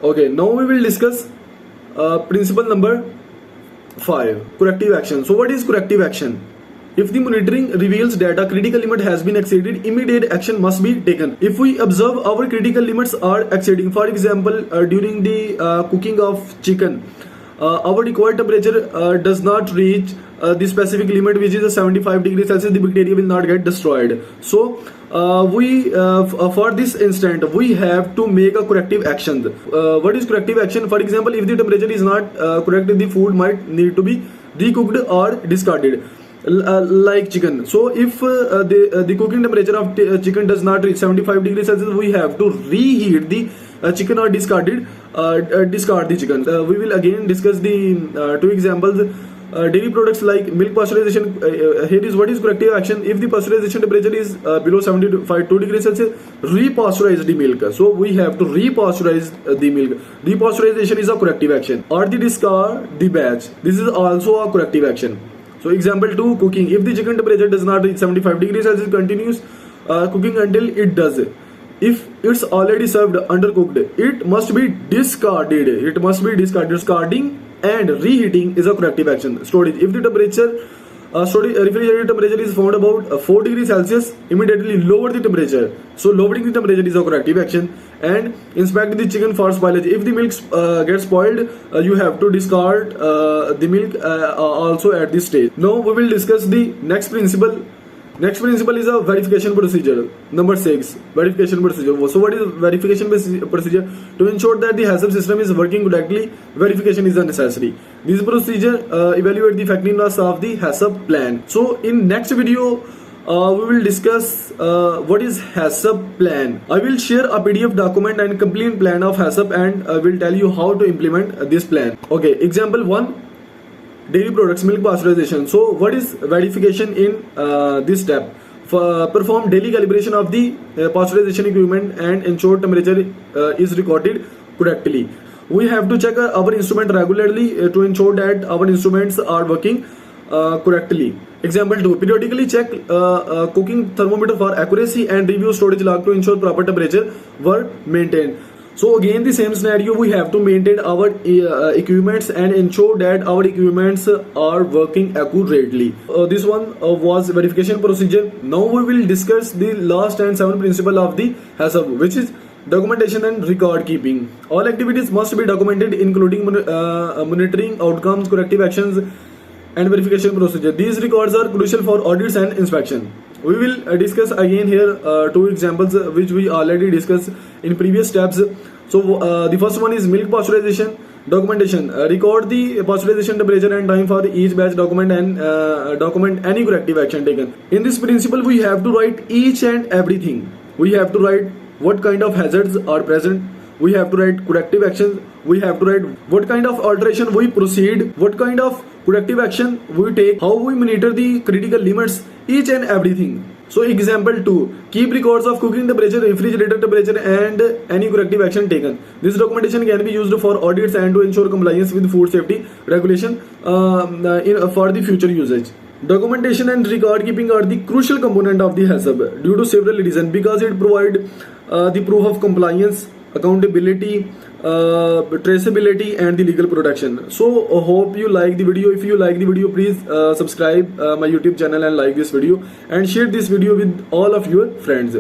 Okay, now we will discuss principle number 5, corrective action. So what is corrective action? If the monitoring reveals that a critical limit has been exceeded, immediate action must be taken. If we observe our critical limits are exceeding, for example, during the cooking of chicken, our required temperature does not reach the specific limit, which is a 75 degrees Celsius, the bacteria will not get destroyed. So for this instant we have to make a corrective action. What is corrective action? For example, if the temperature is not correct, the food might need to be recooked or discarded. Like chicken. So if the cooking temperature of chicken does not reach 75 degrees Celsius, we have to reheat the chicken or discard the chicken. We will again discuss the two examples. Dairy products like milk pasteurization. Here is what is corrective action. If the pasteurization temperature is below 2 degrees Celsius, repasteurize the milk. So we have to repasteurize the milk. Repasteurization is a corrective action. Or the discard the batch. This is also a corrective action. So example 2, cooking. If the chicken temperature does not reach 75 degrees Celsius, continues cooking until it does. If it's already served undercooked, it must be discarded. It must be discarded. Discarding and reheating is a corrective action. Storage. If the temperature refrigerator temperature is found about 4 degrees Celsius, immediately lower the temperature. So lowering the temperature is a corrective action. And inspect the chicken for spoilage. If the milk gets spoiled, you have to discard the milk also at this stage. Now we will discuss the next principle. Next principle is a verification procedure. Number 6, verification procedure. So what is verification procedure? To ensure that the HACCP system is working correctly, verification is necessary. This procedure evaluate the effectiveness of the HACCP plan. So in next video, we will discuss what is HACCP plan. I will share a PDF document and complete plan of HACCP and will tell you how to implement this plan. Okay, example 1. Dairy products, milk pasteurization. So what is verification in this step? Perform daily calibration of the pasteurization equipment and ensure temperature is recorded correctly. We have to check our instrument regularly to ensure that our instruments are working correctly. Example 2. Periodically check cooking thermometer for accuracy and review storage log to ensure proper temperature were maintained. So again the same scenario, we have to maintain our equipments and ensure that our equipments are working accurately. This one was verification procedure. Now we will discuss the last and 7th principle of the HACCP, which is documentation and record keeping. All activities must be documented, including monitoring outcomes, corrective actions and verification procedure. These records are crucial for audits and inspection. We will discuss again here two examples which we already discussed in previous steps. So the first one is milk pasteurization. Documentation. Record the pasteurization temperature and time for each batch. Document and document any corrective action taken. In this principle, we have to write each and everything. We have to write what kind of hazards are present. We have to write corrective actions. We have to write what kind of alteration we proceed, what kind of corrective action we take, how we monitor the critical limits, each and everything. So example 2, keep records of cooking temperature, refrigerator temperature and any corrective action taken. This documentation can be used for audits and to ensure compliance with food safety regulation for the future usage. Documentation and record keeping are the crucial component of the HACCP due to several reasons, because it provides the proof of compliance, accountability, traceability and the legal protection. So hope you like the video. If you like the video, please subscribe my YouTube channel and like this video and share this video with all of your friends.